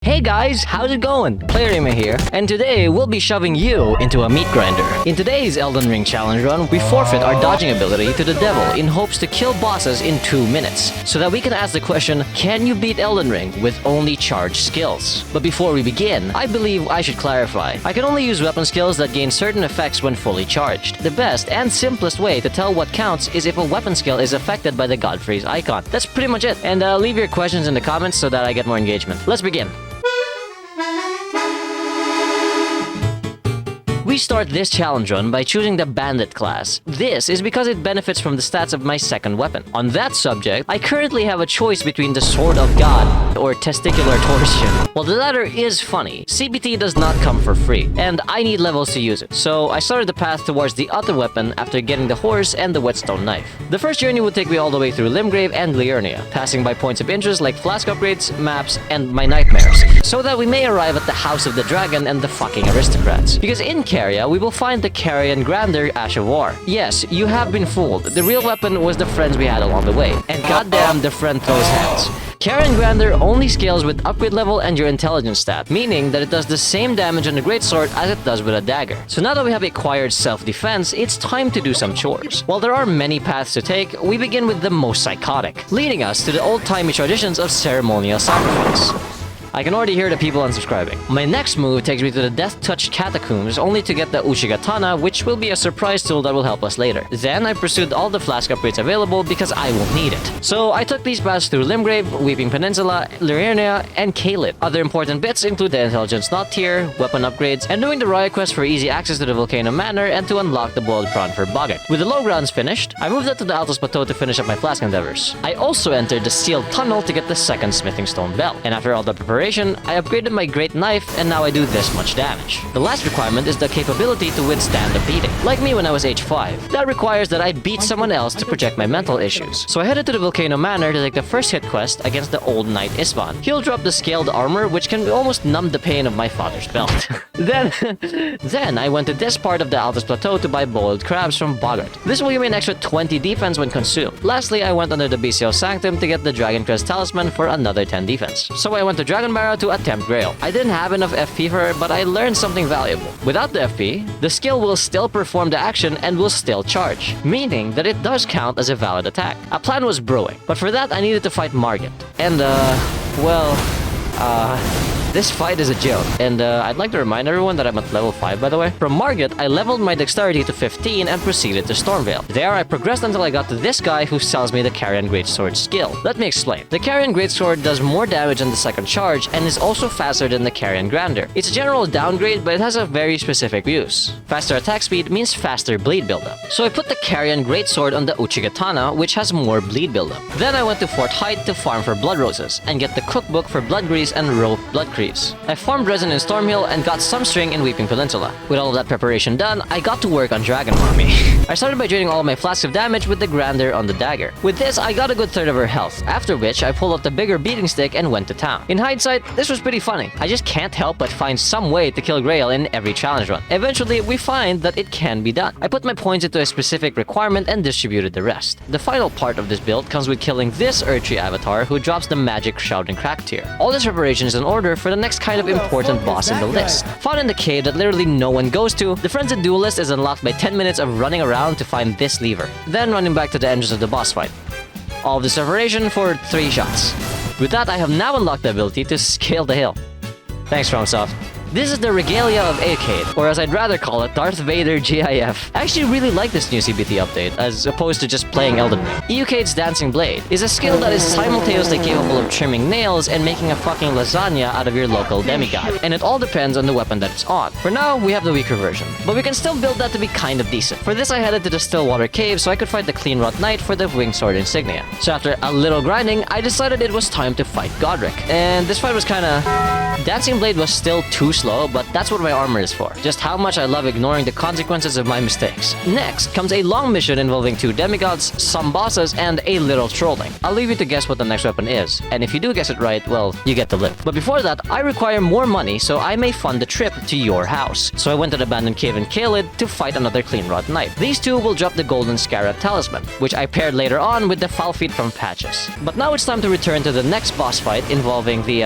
Hey guys, how's it going? Playirime here, and today we'll be shoving you into a meat grinder. In today's Elden Ring challenge run, we forfeit our dodging ability to the devil in hopes to kill bosses in 2 minutes, so that we can ask the question, can you beat Elden Ring with only charged skills? But before we begin, I believe I should clarify. I can only use weapon skills that gain certain effects when fully charged. The best and simplest way to tell what counts is if a weapon skill is affected by the God Freeze icon. That's pretty much it. And leave your questions in the comments so that I get more engagement. Let's begin. We start this challenge run by choosing the Bandit class. This is because it benefits from the stats of my second weapon. On that subject, I currently have a choice between the Sword of God or Testicular Torsion. While the latter is funny, CBT does not come for free, and I need levels to use it. So I started the path towards the other weapon after getting the horse and the whetstone knife. The first journey would take me all the way through Limgrave and Liurnia, passing by points of interest like flask upgrades, maps, and my nightmares, so that we may arrive at the House of the Dragon and the fucking aristocrats. Because in area, we will find the Carrion Grander Ash of War. Yes, you have been fooled. The real weapon was the friends we had along the way. And goddamn, the friend throws hands. Carrion Grander only scales with upgrade level and your intelligence stat, meaning that it does the same damage on the greatsword as it does with a dagger. So now that we have acquired self-defense, it's time to do some chores. While there are many paths to take, we begin with the most psychotic, leading us to the old-timey traditions of ceremonial sacrifice. I can already hear the people unsubscribing. My next move takes me to the Death-Touched Catacombs, only to get the Uchigatana, which will be a surprise tool that will help us later. Then I pursued all the flask upgrades available because I will need it. So I took these paths through Limgrave, Weeping Peninsula, Liurnia, and Caelid. Other important bits include the Intelligence Knot tier, weapon upgrades, and doing the Riot Quest for easy access to the Volcano Manor and to unlock the Boiled Prawn for Boggart. With the low grounds finished, I moved up to the Altos Plateau to finish up my flask endeavors. I also entered the Sealed Tunnel to get the second Smithing Stone Bell, and after all the preparation, I upgraded my Great Knife, and now I do this much damage. The last requirement is the capability to withstand a beating, like me when I was age 5. That requires that I beat someone else to project my mental issues. So I headed to the Volcano Manor to take the first hit quest against the old knight Isban. He'll drop the scaled armor, which can almost numb the pain of my father's belt. Then I went to this part of the Altus Plateau to buy boiled crabs from Boggart. This will give me an extra 20 defense when consumed. Lastly, I went under the Bestial Sanctum to get the Dragon Crest Talisman for another 10 defense. So I went to Dragon Barrow to attempt Grail. I didn't have enough FP for her, but I learned something valuable. Without the FP, the skill will still perform the action and will still charge, meaning that it does count as a valid attack. A plan was brewing, but for that I needed to fight Margit. And this fight is a joke, and I'd like to remind everyone that I'm at level 5 by the way. From Margit, I leveled my dexterity to 15 and proceeded to Stormveil. There, I progressed until I got to this guy who sells me the Carrion Greatsword skill. Let me explain. The Carrion Greatsword does more damage on the second charge and is also faster than the Carrion Grander. It's a general downgrade, but it has a very specific use. Faster attack speed means faster bleed buildup. So I put the Carrion Greatsword on the Uchigatana, which has more bleed buildup. Then I went to Fort Height to farm for blood roses and get the cookbook for blood grease and rope blood crease. I farmed resin in Stormhill and got some string in Weeping Peninsula. With all of that preparation done, I got to work on Dragon Mommy. I started by draining all of my flasks of damage with the Grander on the dagger. With this, I got a good third of her health, after which I pulled out the bigger beating stick and went to town. In hindsight, this was pretty funny. I just can't help but find some way to kill Grail in every challenge run. Eventually, we find that it can be done. I put my points into a specific requirement and distributed the rest. The final part of this build comes with killing this Erdtree avatar who drops the magic Shroud and Crack tier. All this preparation is in order for the next kind of important boss in the list. Found in the cave that literally no one goes to, the Frenzied Duelist is unlocked by 10 minutes of running around to find this lever, then running back to the entrance of the boss fight. All of this preparation for 3 shots. With that, I have now unlocked the ability to scale the hill. Thanks, FromSoft. This is the Regalia of Eocade, or as I'd rather call it, Darth Vader GIF. I actually really like this new CBT update, as opposed to just playing Elden Ring. Eocade's Dancing Blade is a skill that is simultaneously capable of trimming nails and making a fucking lasagna out of your local demigod, and it all depends on the weapon that it's on. For now, we have the weaker version, but we can still build that to be kind of decent. For this, I headed to the Stillwater Cave so I could fight the Cleanrot Knight for the Winged Sword insignia. So after a little grinding, I decided it was time to fight Godric. And this fight was kinda... Dancing Blade was still too slow, but that's what my armor is for. Just how much I love ignoring the consequences of my mistakes. Next comes a long mission involving 2 demigods, some bosses, and a little trolling. I'll leave you to guess what the next weapon is, and if you do guess it right, well, you get to live. But before that, I require more money so I may fund the trip to your house. So I went to the abandoned cave in Caelid to fight another Cleanrot Knight. These 2 will drop the Golden Scarab Talisman, which I paired later on with the Foul Feet from Patches. But now it's time to return to the next boss fight involving the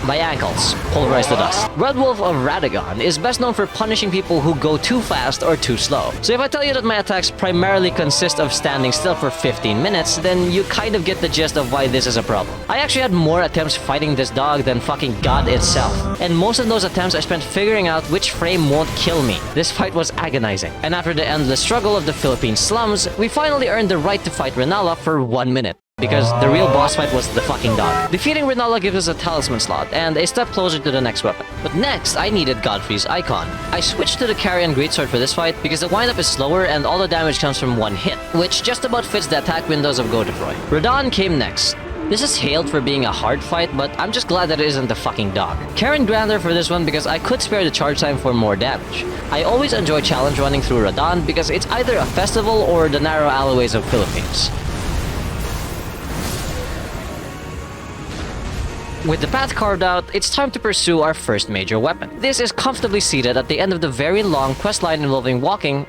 my ankles, pulverize the dust. Red Wolf of Radagon is best known for punishing people who go too fast or too slow. So if I tell you that my attacks primarily consist of standing still for 15 minutes, then you kind of get the gist of why this is a problem. I actually had more attempts fighting this dog than fucking God itself. And most of those attempts I spent figuring out which frame won't kill me. This fight was agonizing. And after the endless struggle of the Philippine slums, we finally earned the right to fight Renala for 1 minute. Because the real boss fight was the fucking dog. Defeating Renala gives us a talisman slot, and a step closer to the next weapon. But next, I needed Godfrey's icon. I switched to the Carrion Greatsword for this fight because the windup is slower and all the damage comes from one hit, which just about fits the attack windows of Godefroy. Radon came next. This is hailed for being a hard fight, but I'm just glad that it isn't the fucking dog. Karen Grander for this one because I could spare the charge time for more damage. I always enjoy challenge running through Radon because it's either a festival or the narrow alleyways of Philippines. With the path carved out, it's time to pursue our first major weapon. This is comfortably seated at the end of the very long questline involving walking,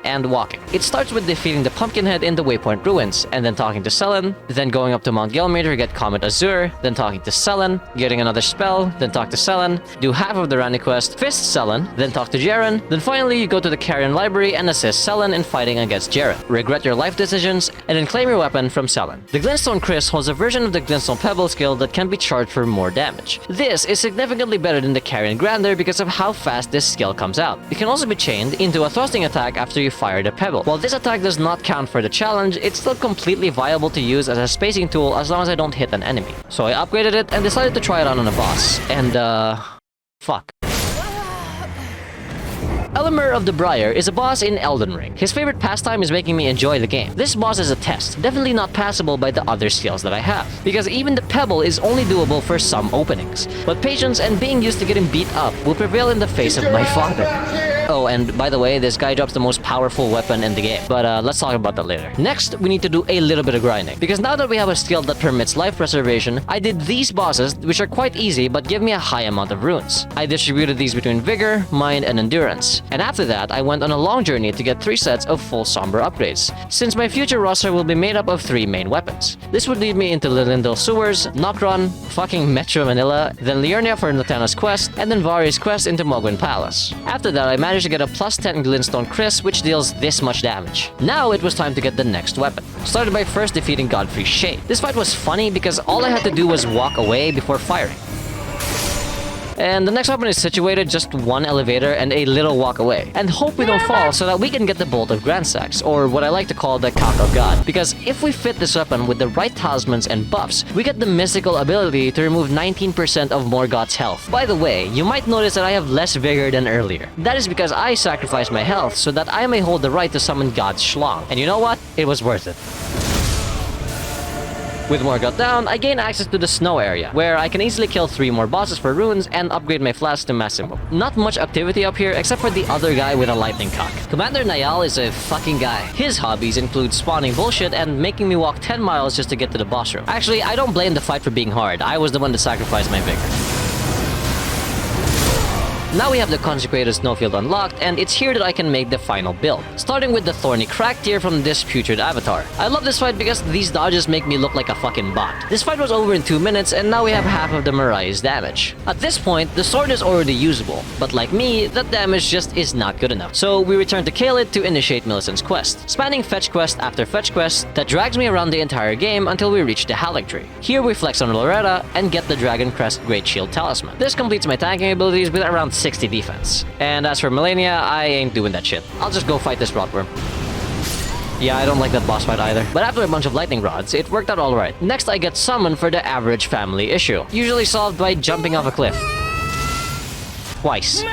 and walking. It starts with defeating the Pumpkinhead in the Waypoint Ruins, and then talking to Selen, then going up to Mount Gelmir to get Comet Azure, then talking to Selen, getting another spell, then talk to Selen, do half of the Rani quest, fist Selen, then talk to Jaren, then finally you go to the Carrion Library and assist Selen in fighting against Jaren. Regret your life decisions, and then claim your weapon from Selen. The Glintstone Chris holds a version of the Glintstone Pebble skill that can be charged for more damage. This is significantly better than the Carrion Grander because of how fast this skill comes out. It can also be chained into a thrusting attack after you fire the pebble. While this attack does not count for the challenge, it's still completely viable to use as a spacing tool as long as I don't hit an enemy. So I upgraded it and decided to try it on a boss. And fuck. Elimer of the Briar is a boss in Elden Ring. His favorite pastime is making me enjoy the game. This boss is a test, definitely not passable by the other skills that I have, because even the pebble is only doable for some openings. But patience and being used to getting beat up will prevail in the face of my father. Oh, and by the way, this guy drops the most powerful weapon in the game. But let's talk about that later. Next, we need to do a little bit of grinding. Because now that we have a skill that permits life preservation, I did these bosses, which are quite easy but give me a high amount of runes. I distributed these between Vigor, Mind, and Endurance. And after that, I went on a long journey to get 3 sets of full Somber upgrades, since my future roster will be made up of 3 main weapons. This would lead me into Lilindel Sewers, Nocron, fucking Metro Manila, then Liurnia for Natana's quest, and then Vari's quest into Mohgwyn Palace. After that, I managed to get a plus 10 Glintstone Chris, which deals this much damage. Now it was time to get the next weapon. Started by first defeating Godfrey's Shade. This fight was funny because all I had to do was walk away before firing. And the next weapon is situated just 1 elevator and a little walk away. And hope we don't fall so that we can get the Bolt of Grandstacks, or what I like to call the Cock of God. Because if we fit this weapon with the right talismans and buffs, we get the mystical ability to remove 19% of Morgoth's health. By the way, you might notice that I have less vigor than earlier. That is because I sacrificed my health so that I may hold the right to summon God's Schlong. And you know what? It was worth it. With Morgoth down, I gain access to the snow area, where I can easily kill 3 more bosses for runes and upgrade my flask to Massimo. Not much activity up here except for the other guy with a lightning cock. Commander Nayal is a fucking guy. His hobbies include spawning bullshit and making me walk 10 miles just to get to the boss room. Actually, I don't blame the fight for being hard. I was the one that sacrificed my vigor. Now we have the Consecrated Snowfield unlocked, and it's here that I can make the final build. Starting with the Thorny Crack tier from this putrid avatar. I love this fight because these dodges make me look like a fucking bot. This fight was over in 2 minutes, and now we have half of the Mariah's damage. At this point, the sword is already usable, but like me, that damage just is not good enough. So we return to Caelid to initiate Millicent's quest, spanning fetch quest after fetch quest that drags me around the entire game until we reach the Halleck Tree. Here we flex on Loretta and get the Dragon Crest Great Shield Talisman. This completes my tanking abilities with around 60 defense. And as for Melania, I ain't doing that shit. I'll just go fight this Rotworm. Yeah, I don't like that boss fight either. But after a bunch of lightning rods, it worked out alright. Next, I get summoned for the average family issue, usually solved by jumping off a cliff. Twice.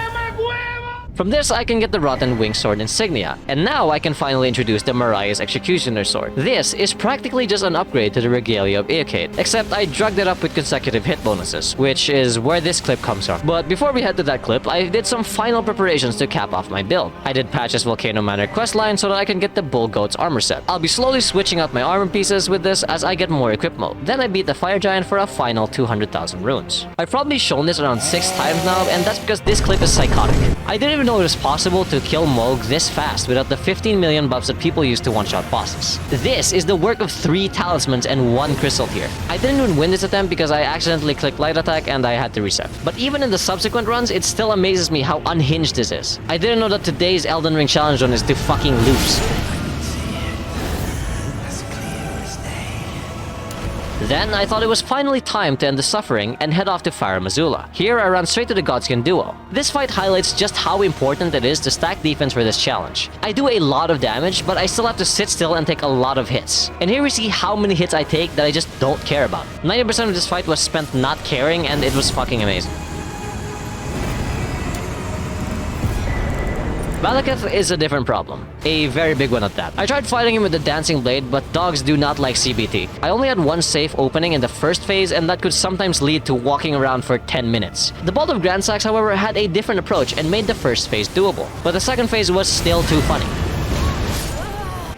From this, I can get the Rotten Wing Sword insignia, and now I can finally introduce the Mariah's Executioner Sword. This is practically just an upgrade to the Regalia of Eocade, except I drugged it up with consecutive hit bonuses, which is where this clip comes from. But before we head to that clip, I did some final preparations to cap off my build. I did Patch's Volcano Manor questline so that I can get the Bull Goat's armor set. I'll be slowly switching out my armor pieces with this as I get more equip mode. Then I beat the Fire Giant for a final 200,000 runes. I've probably shown this around 6 times now, and that's because this clip is psychotic. I didn't even even know it was possible to kill Mohg this fast without the 15 million buffs that people use to one-shot bosses. This is the work of 3 talismans and 1 crystal here. I didn't even win this attempt because I accidentally clicked light attack and I had to reset. But even in the subsequent runs, it still amazes me how unhinged this is. I didn't know that today's Elden Ring challenge run is to fucking lose. Then I thought it was finally time to end the suffering and head off to Farum Azula. Here I ran straight to the Godskin duo. This fight highlights just how important it is to stack defense for this challenge. I do a lot of damage, but I still have to sit still and take a lot of hits. And here we see how many hits I take that I just don't care about. 90% of this fight was spent not caring, and it was fucking amazing. Malekith is a different problem. A very big one at that. I tried fighting him with the Dancing Blade, but dogs do not like CBT. I only had 1 safe opening in the first phase, and that could sometimes lead to walking around for 10 minutes. The Bolt of Grand Sax, however, had a different approach and made the first phase doable, but the second phase was still too funny.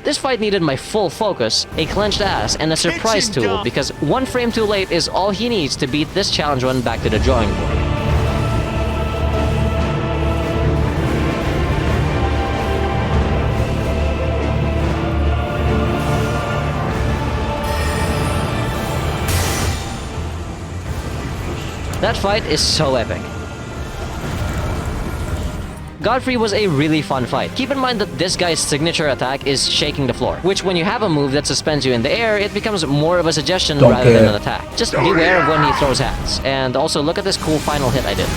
This fight needed my full focus, a clenched ass, and a surprise tool, because 1 frame too late is all he needs to beat this challenge run back to the drawing board. That fight is so epic. Godfrey was a really fun fight. Keep in mind that this guy's signature attack is shaking the floor, which when you have a move that suspends you in the air, it becomes more of a suggestion rather than an attack. Just beware of when he throws hands. And also look at this cool final hit I did.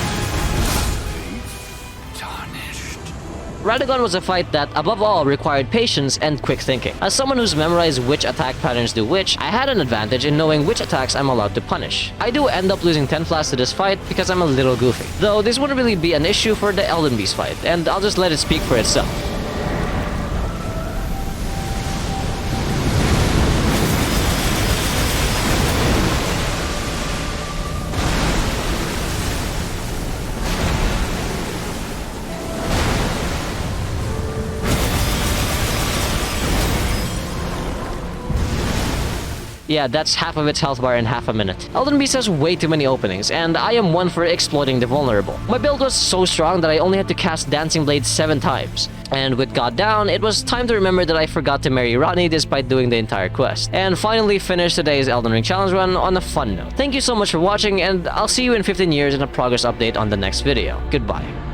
Radagon was a fight that, above all, required patience and quick thinking. As someone who's memorized which attack patterns do which, I had an advantage in knowing which attacks I'm allowed to punish. I do end up losing 10 flasks to this fight because I'm a little goofy. Though this wouldn't really be an issue for the Elden Beast fight, and I'll just let it speak for itself. Yeah, that's half of its health bar in half a minute. Elden Beast has way too many openings, and I am one for exploiting the vulnerable. My build was so strong that I only had to cast Dancing Blade 7 times. And with God down, it was time to remember that I forgot to marry Rodney despite doing the entire quest. And finally finish today's Elden Ring challenge run on a fun note. Thank you so much for watching, and I'll see you in 15 years in a progress update on the next video. Goodbye.